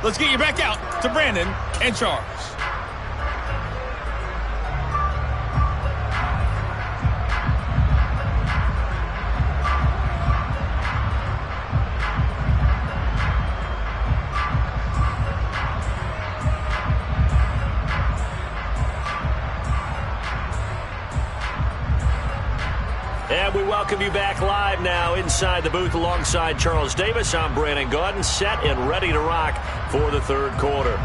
Let's get you back out to Brandon and Charles. And we welcome you back live now inside the booth alongside Charles Davis. I'm Brandon Gaudin, set and ready to rock for the third quarter.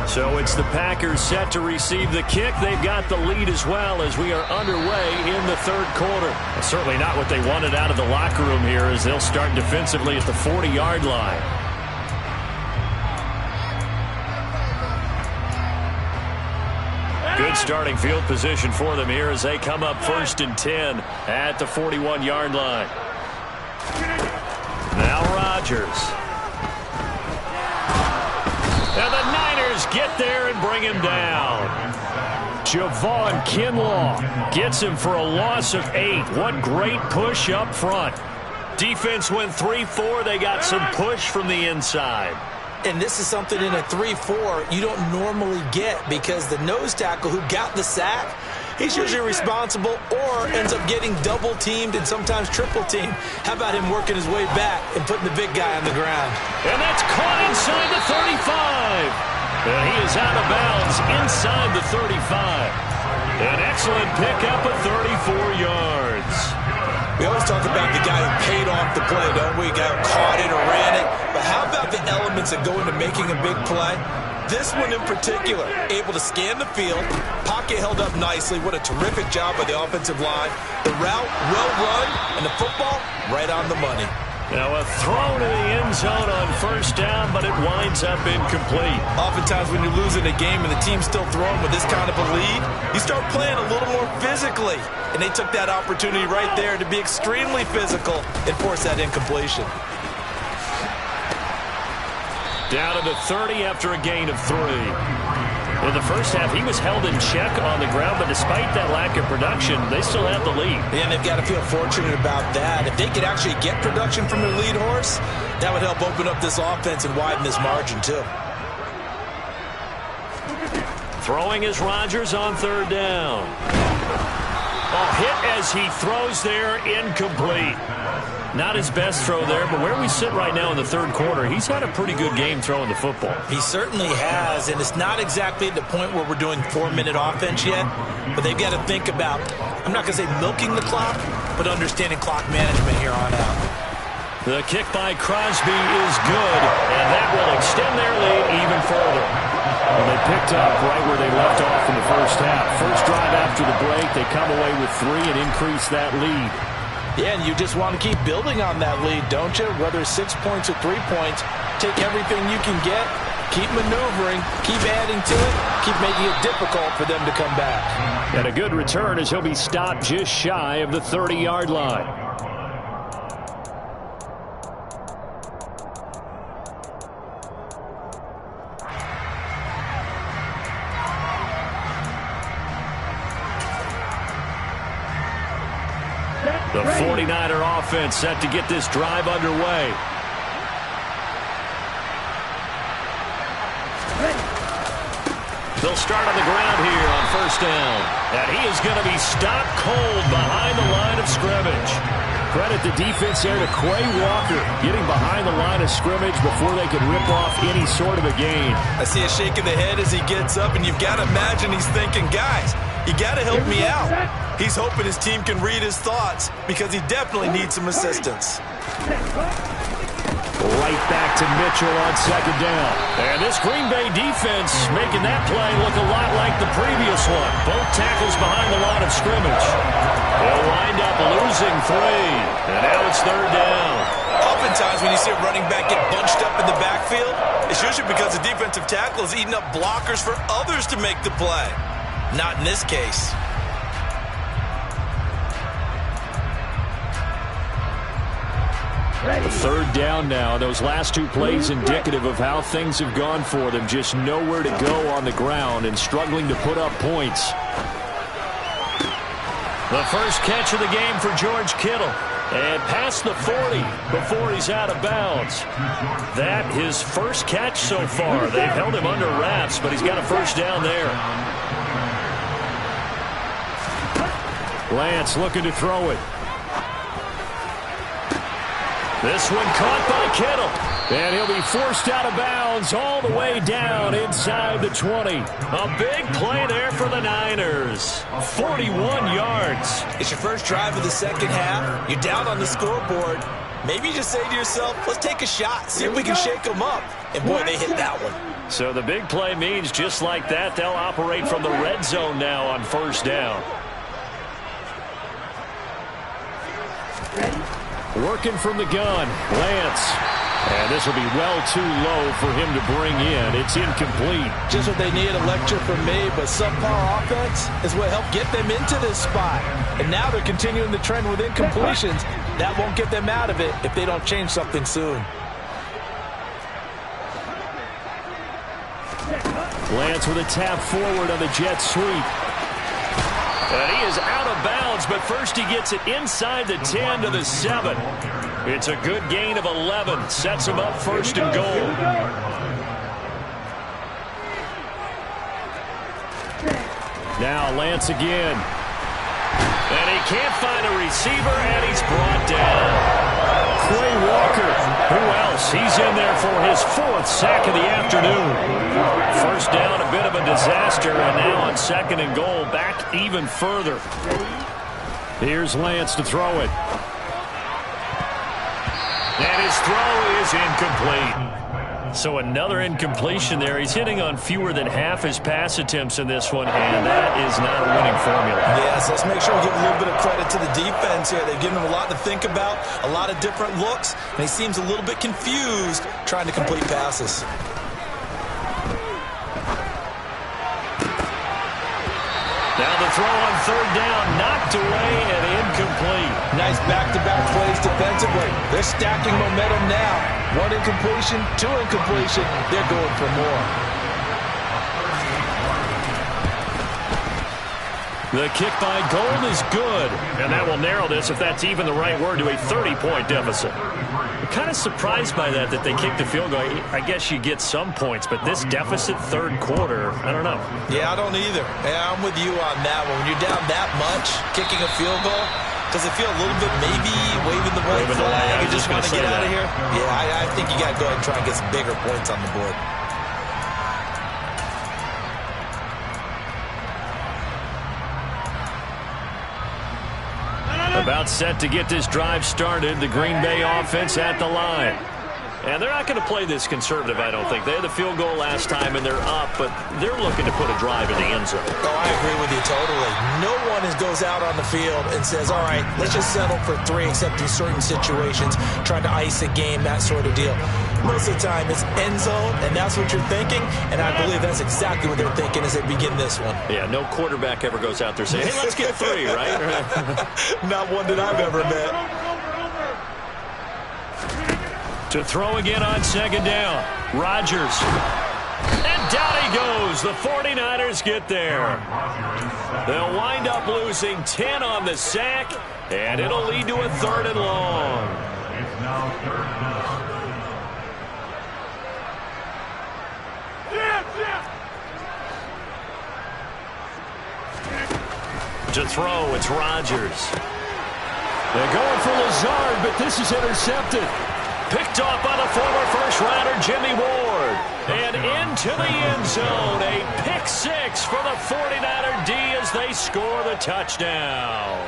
So it's the Packers set to receive the kick. They've got the lead as well as we are underway in the third quarter. That's certainly not what they wanted out of the locker room here as they'll start defensively at the 40-yard line. Good starting field position for them here as they come up 1st and 10 at the 41-yard line. Now Rodgers. And the Niners get there and bring him down. Javon Kinlaw gets him for a loss of 8. What great push up front. Defense went 3-4. They got some push from the inside. And this is something in a 3-4 you don't normally get because the nose tackle who got the sack, he's usually responsible or ends up getting double-teamed and sometimes triple-teamed. How about him working his way back and putting the big guy on the ground? And that's caught inside the 35. And he is out of bounds inside the 35. An excellent pickup of 34 yards. We always talk about the guy who paid off the play, don't we? Guy who caught it or ran it. But how about the elements that go into making a big play? This one in particular, able to scan the field, pocket held up nicely. What a terrific job by the offensive line. The route, well run, and the football, right on the money. Now a throw to the end zone on 1st down, but it winds up incomplete. Oftentimes when you're losing a game and the team's still throwing with this kind of a lead, you start playing a little more physically. And they took that opportunity right there to be extremely physical and force that incompletion. Down to the 30 after a gain of 3. In the first half, he was held in check on the ground, but despite that lack of production, they still have the lead. And they've got to feel fortunate about that. If they could actually get production from their lead horse, that would help open up this offense and widen this margin, too. Throwing is Rodgers on 3rd down. Hit as he throws there, incomplete. Not his best throw there, but where we sit right now in the third quarter, he's had a pretty good game throwing the football. He certainly has, and it's not exactly at the point where we're doing 4-minute offense yet, but they've got to think about, I'm not going to say milking the clock, but understanding clock management here on out. The kick by Crosby is good, and that will extend their lead even further. Well, they picked up right where they left off in the first half. First drive after the break, they come away with 3 and increase that lead. Yeah, and you just want to keep building on that lead, don't you? Whether it's 6 points or 3 points, take everything you can get, keep maneuvering, keep adding to it, keep making it difficult for them to come back. And a good return as he'll be stopped just shy of the 30-yard line. The 49er offense set to get this drive underway. They'll start on the ground here on 1st down. And he is going to be stopped cold behind the line of scrimmage. Credit the defense there to Quay Walker, getting behind the line of scrimmage before they could rip off any sort of a gain. I see a shake of the head as he gets up, and you've got to imagine he's thinking, guys, you got to help me out. He's hoping his team can read his thoughts because he definitely needs some assistance. Right back to Mitchell on 2nd down. And this Green Bay defense making that play look a lot like the previous one. Both tackles behind the line of scrimmage. They'll wind up losing 3. And now it's 3rd down. Sometimes when you see a running back get bunched up in the backfield, it's usually because the defensive tackle is eating up blockers for others to make the play. Not in this case. Third down now. Those last two plays indicative of how things have gone for them. Just nowhere to go on the ground and struggling to put up points. The first catch of the game for George Kittle. And past the 40 before he's out of bounds. That his first catch so far. They've held him under wraps, but he's got a first down there. Lance looking to throw it. This one caught by Kittle. And he'll be forced out of bounds all the way down inside the 20. A big play there for the Niners. 41 yards. It's your first drive of the second half. You're down on the scoreboard. Maybe you just say to yourself, let's take a shot, see if we can shake them up. And boy, they hit that one. So the big play means just like that, they'll operate from the red zone now on first down. Working from the gun, Lance. And this will be well too low for him to bring in. It's incomplete. Just what they need, a lecture from me, but subpar offense is what helped get them into this spot. And now they're continuing the trend with incompletions. That won't get them out of it if they don't change something soon. Lance with a tap forward on the jet sweep. And he is out of bounds, but first he gets it inside the 10 to the 7. It's a good gain of 11. Sets him up first and goal. Now Lance again. And he can't find a receiver, and he's brought down. Quay Walker. Who else? He's in there for his fourth sack of the afternoon. First down, a bit of a disaster, and now on second and goal, back even further. Here's Lance to throw it. And his throw is incomplete. So another incompletion there. He's hitting on fewer than half his pass attempts in this one, and that is not a winning formula. Yes, let's make sure we give a little bit of credit to the defense here. They've given him a lot to think about, a lot of different looks, and he seems a little bit confused trying to complete passes. Now the throw on third down, knocked away and incomplete. Nice back-to-back plays defensively. They're stacking momentum now. One incompletion, two incompletion. They're going for more. The kick by Gold is good, and that will narrow this, if that's even the right word, to a 30-point deficit. I'm kind of surprised by that they kicked the field goal. I guess you get some points, but this deficit third quarter, I don't know. Yeah, I don't either. Yeah, I'm with you on that one. When you're down that much, kicking a field goal, does it feel a little bit maybe waving the white flag? You just want to get out of here? Yeah, I think you got to go ahead and try and get some bigger points on the board. About set to get this drive started. The Green Bay offense at the line. And they're not going to play this conservative, I don't think. They had the field goal last time, and they're up, but they're looking to put a drive in the end zone. Oh, I agree with you totally. No one goes out on the field and says, all right, let's just settle for 3, except in certain situations, trying to ice a game, that sort of deal. Most of the time, it's end zone, and that's what you're thinking, and I believe that's exactly what they're thinking as they begin this one. Yeah, no quarterback ever goes out there saying, hey, let's get 3, right? Not one that I've ever met. To throw again on second down. Rodgers. And down he goes. The 49ers get there. They'll wind up losing 10 on the sack, and it'll lead to a 3rd and long. To throw, it's Rodgers. They're going for Lazard, but this is intercepted. Picked off by the former first-rounder Jimmy Ward. And into the end zone. A pick 6 for the 49er D as they score the touchdown.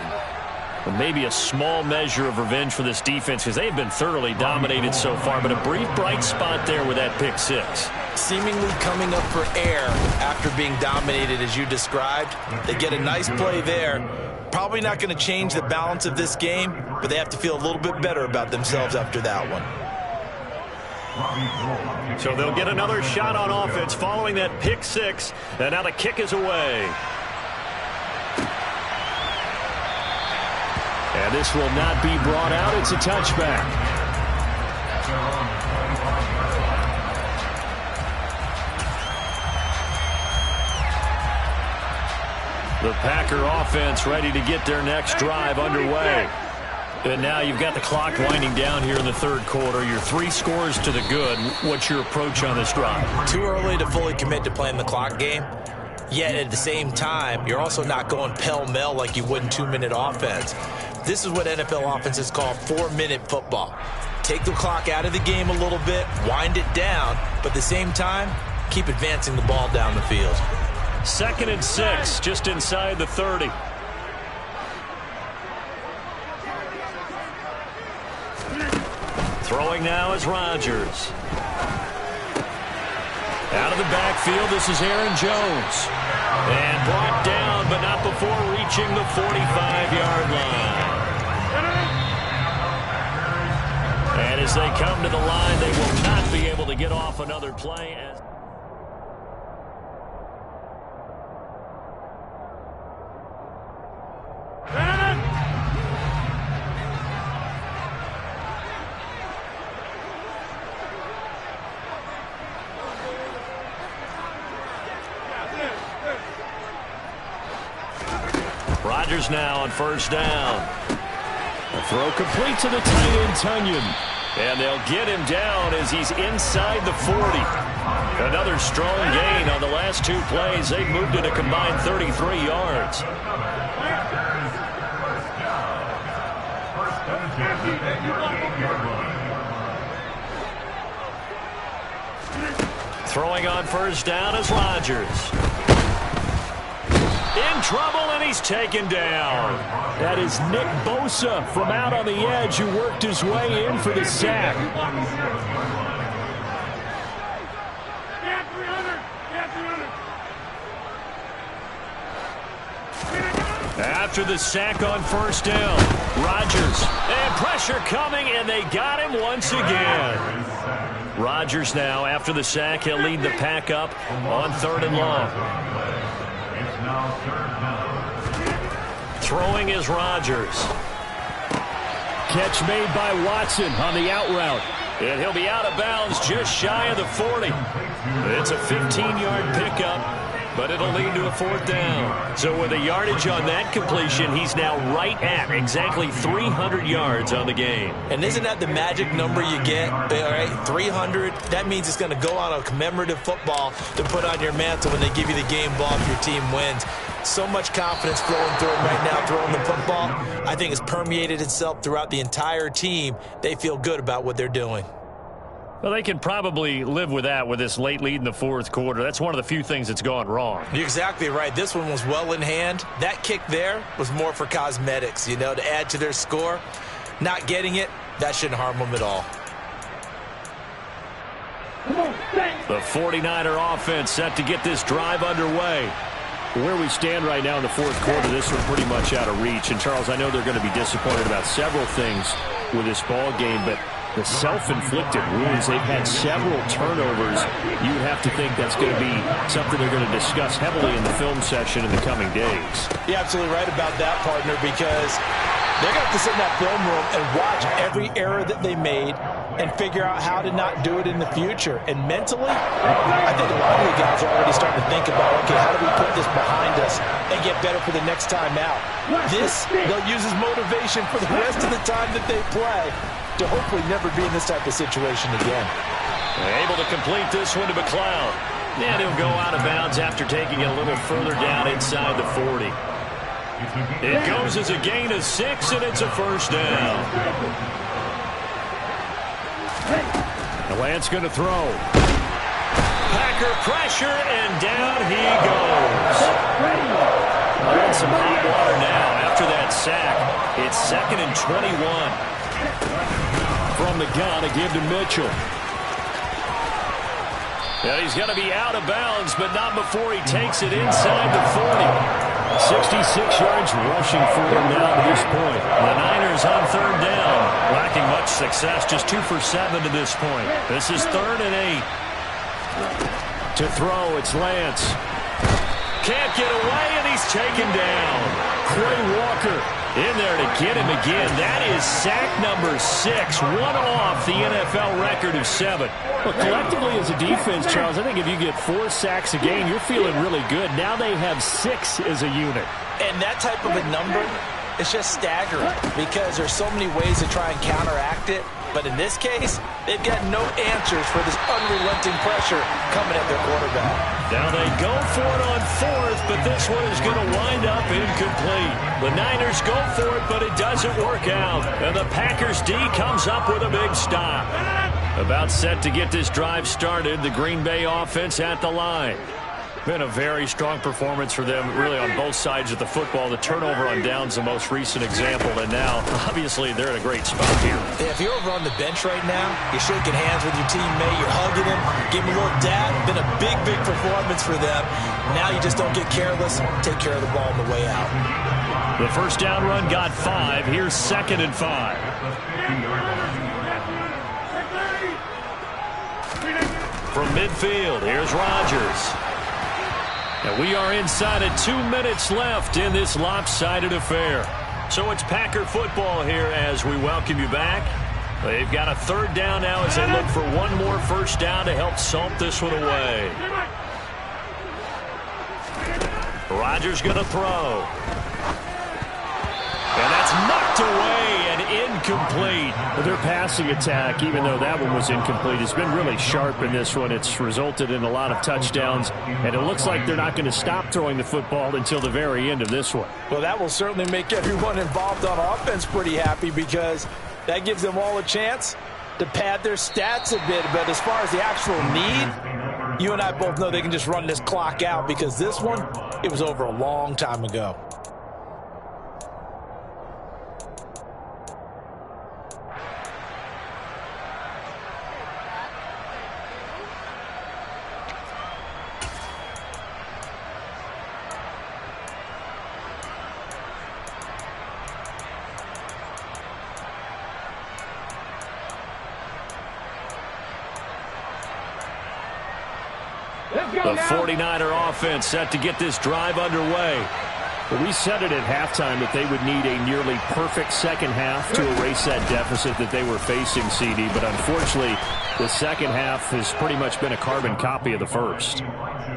And maybe a small measure of revenge for this defense because they've been thoroughly dominated so far, but a brief bright spot there with that pick 6. Seemingly coming up for air after being dominated as you described. They get a nice play there. Probably not going to change the balance of this game, but they have to feel a little bit better about themselves after that one. So they'll get another shot on offense following that pick six. And now the kick is away. And this will not be brought out. It's a touchback. The Packer offense ready to get their next drive underway. And now you've got the clock winding down here in the third quarter. You're 3 scores to the good. What's your approach on this drive? Too early to fully commit to playing the clock game. Yet at the same time, you're also not going pell-mell like you would in 2-minute offense. This is what NFL offenses call 4-minute football. Take the clock out of the game a little bit, wind it down, but at the same time, keep advancing the ball down the field. 2nd and 6, just inside the 30. Throwing now is Rodgers. Out of the backfield, this is Aaron Jones. And brought down, but not before reaching the 45-yard line. And as they come to the line, they will not be able to get off another play. Rodgers now on first down. A throw complete to the tight end, Tunyon. And they'll get him down as he's inside the 40. Another strong gain on the last 2 plays. They've moved it a combined 33 yards. Throwing on first down is Rodgers. In trouble, and he's taken down. That is Nick Bosa from out on the edge who worked his way in for the sack. After the sack on first down, Rodgers. And pressure coming, and they got him once again. Rodgers now, after the sack, he'll lead the pack up on 3rd and long. Throwing is Rodgers. Catch made by Watson on the out route. And he'll be out of bounds just shy of the 40. It's a 15-yard pickup, but it'll lead to a 4th down. So with the yardage on that completion, he's now right at exactly 300 yards on the game. And isn't that the magic number you get? All right, 300, that means it's going to go on a commemorative football to put on your mantle when they give you the game ball if your team wins. So much confidence flowing through him right now, throwing the football. I think it's permeated itself throughout the entire team. They feel good about what they're doing. Well, they can probably live with that with this late lead in the 4th quarter. That's one of the few things that's gone wrong. You're exactly right. This one was well in hand. That kick there was more for cosmetics, you know, to add to their score. Not getting it, that shouldn't harm them at all. The 49er offense set to get this drive underway. Where we stand right now in the 4th quarter, this was pretty much out of reach. And, Charles, I know they're going to be disappointed about several things with this ball game, but the self-inflicted wounds, they've had several turnovers. You would have to think that's going to be something they're going to discuss heavily in the film session in the coming days. You're absolutely right about that, partner, because they're going to have to sit in that film room and watch every error that they made and figure out how to not do it in the future. And mentally, I think a lot of the guys are already starting to think about, okay, how do we put this behind us and get better for the next time out? This, they'll use as motivation for the rest of the time that they play to hopefully never be in this type of situation again. Able to complete this one to McLeod. And he'll go out of bounds after taking it a little further down inside the 40. It goes as a gain of 6, and it's a 1st down. The Lance going to throw. Packer pressure, and down he goes. On some hot water now after that sack. It's 2nd and 21. From the gun, a give to Mitchell. And he's going to be out of bounds, but not before he takes it inside the 40. 66 yards rushing for him now to this point. The Niners on third down. Lacking much success, just 2 for 7 to this point. This is 3rd and 8. To throw, it's Lance. Can't get away, and he's taken down. Quay Walker in there to get him again. That is sack number 6, one off the NFL record of 7. Well, collectively as a defense, Charles, I think if you get 4 sacks a game, you're feeling really good. Now they have 6 as a unit. And that type of a number, it's just staggering because there's so many ways to try and counteract it. But in this case, they've got no answers for this unrelenting pressure coming at their quarterback. Now they go for it on 4th, but this one is going to wind up incomplete. The Niners go for it, but it doesn't work out. And the Packers D comes up with a big stop. About set to get this drive started, the Green Bay offense at the line. Been a very strong performance for them, really, on both sides of the football. The turnover on downs, the most recent example, and now, obviously, they're in a great spot here. If you're over on the bench right now, you're shaking hands with your teammate, you're hugging him, giving him a little dab. Been a big, big performance for them. Now you just don't get careless. Take care of the ball on the way out. The first down run got 5. Here's 2nd and 5. From midfield, here's Rodgers. And we are inside of 2 minutes left in this lopsided affair. So it's Packer football here as we welcome you back. They've got a 3rd down now as they look for one more first down to help salt this one away. Rodgers going to throw. And that's knocked away and incomplete. Well, their passing attack, even though that one was incomplete, has been really sharp in this one. It's resulted in a lot of touchdowns, and it looks like they're not going to stop throwing the football until the very end of this one. Well, that will certainly make everyone involved on offense pretty happy because that gives them all a chance to pad their stats a bit. But as far as the actual need, you and I both know they can just run this clock out because this one, it was over a long time ago. The 49er offense set to get this drive underway. Well, we said it at halftime that they would need a nearly perfect second half to erase that deficit that they were facing, CD. But unfortunately, the second half has pretty much been a carbon copy of the first.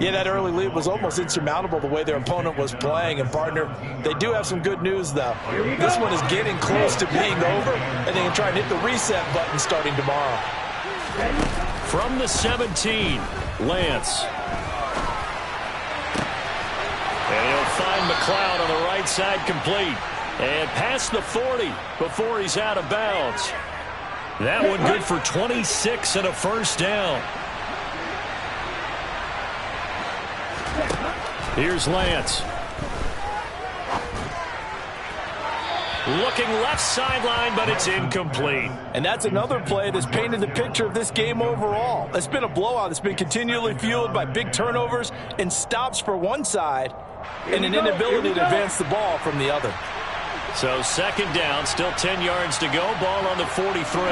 Yeah, that early lead was almost insurmountable the way their opponent was playing. And, partner, they do have some good news, though. This one is getting close to being over, and they can try and hit the reset button starting tomorrow. From the 17, Lance. And he'll find McLeod on the right side complete. And past the 40 before he's out of bounds. That one good for 26 and a first down. Here's Lance. Looking left sideline, but it's incomplete. And that's another play that's painted the picture of this game overall. It's been a blowout. It's been continually fueled by big turnovers and stops for one side and an inability to advance the ball from the other. So second down, still 10 yards to go. Ball on the 43.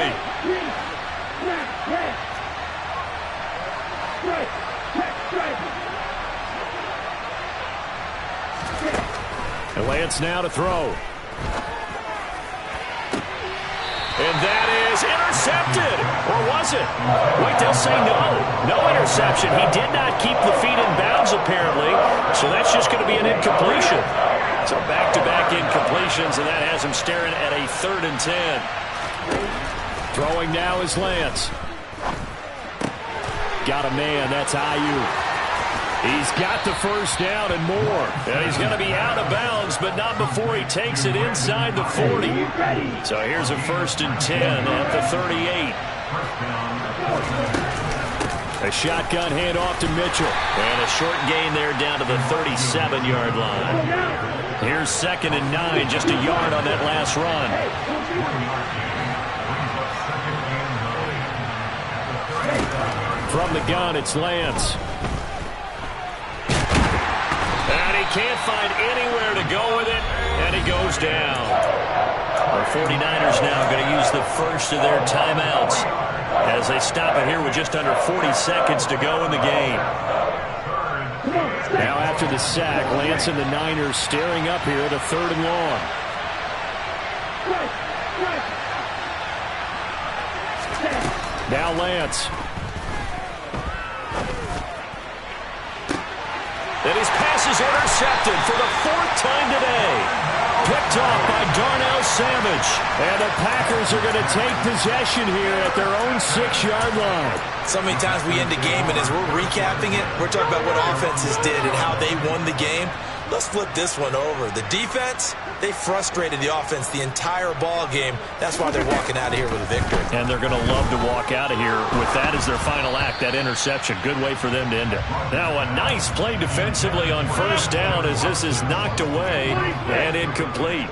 And Lance now to throw. And that is intercepted. Or was it? Wait, they'll say no. No interception. He did not keep the feet in bounds, apparently. So that's just going to be an incompletion. So back-to-back incompletions, and that has him staring at a 3rd and 10. Throwing now is Lance. Got a man. That's Ayuk. He's got the first down and more. And he's going to be out of bounds, but not before he takes it inside the 40. So here's a 1st and 10 at the 38. A shotgun handoff to Mitchell. And a short gain there down to the 37-yard line. Here's 2nd and 9, just a yard on that last run. From the gun, it's Lance. And he can't find anywhere to go with it, and he goes down. The 49ers now going to use the first of their timeouts as they stop it here with just under 40 seconds to go in the game. Now after the sack, Lance and the Niners staring up here at a 3rd and long. Now Lance. And his pass is intercepted for the 4th time today. Picked off by Darnell Savage. And the Packers are going to take possession here at their own 6-yard line. So many times we end a game, and as we're recapping it, we're talking about what offenses did and how they won the game. Let's flip this one over. The defense, they frustrated the offense the entire ball game. That's why they're walking out of here with a victory. And they're going to love to walk out of here with that as their final act, that interception. Good way for them to end it. Now a nice play defensively on 1st down as this is knocked away and incomplete.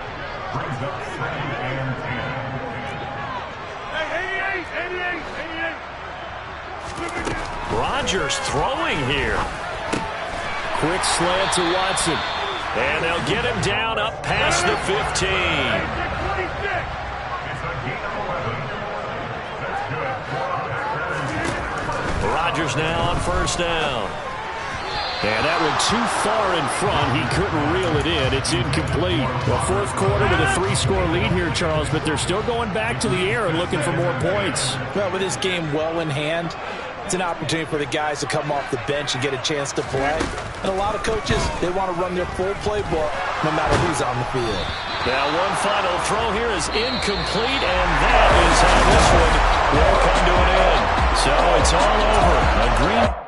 Rodgers throwing here. Quick slant to Watson. And they'll get him down up past the 15. Rodgers now on 1st down. And that one too far in front. He couldn't reel it in. It's incomplete. Well, 4th quarter with a 3-score lead here, Charles, but they're still going back to the air and looking for more points. Well, with this game well in hand, it's an opportunity for the guys to come off the bench and get a chance to play. And a lot of coaches, they want to run their full playbook no matter who's on the field. Now one final throw here is incomplete, and that is how this one will come to an end. So it's all over. A green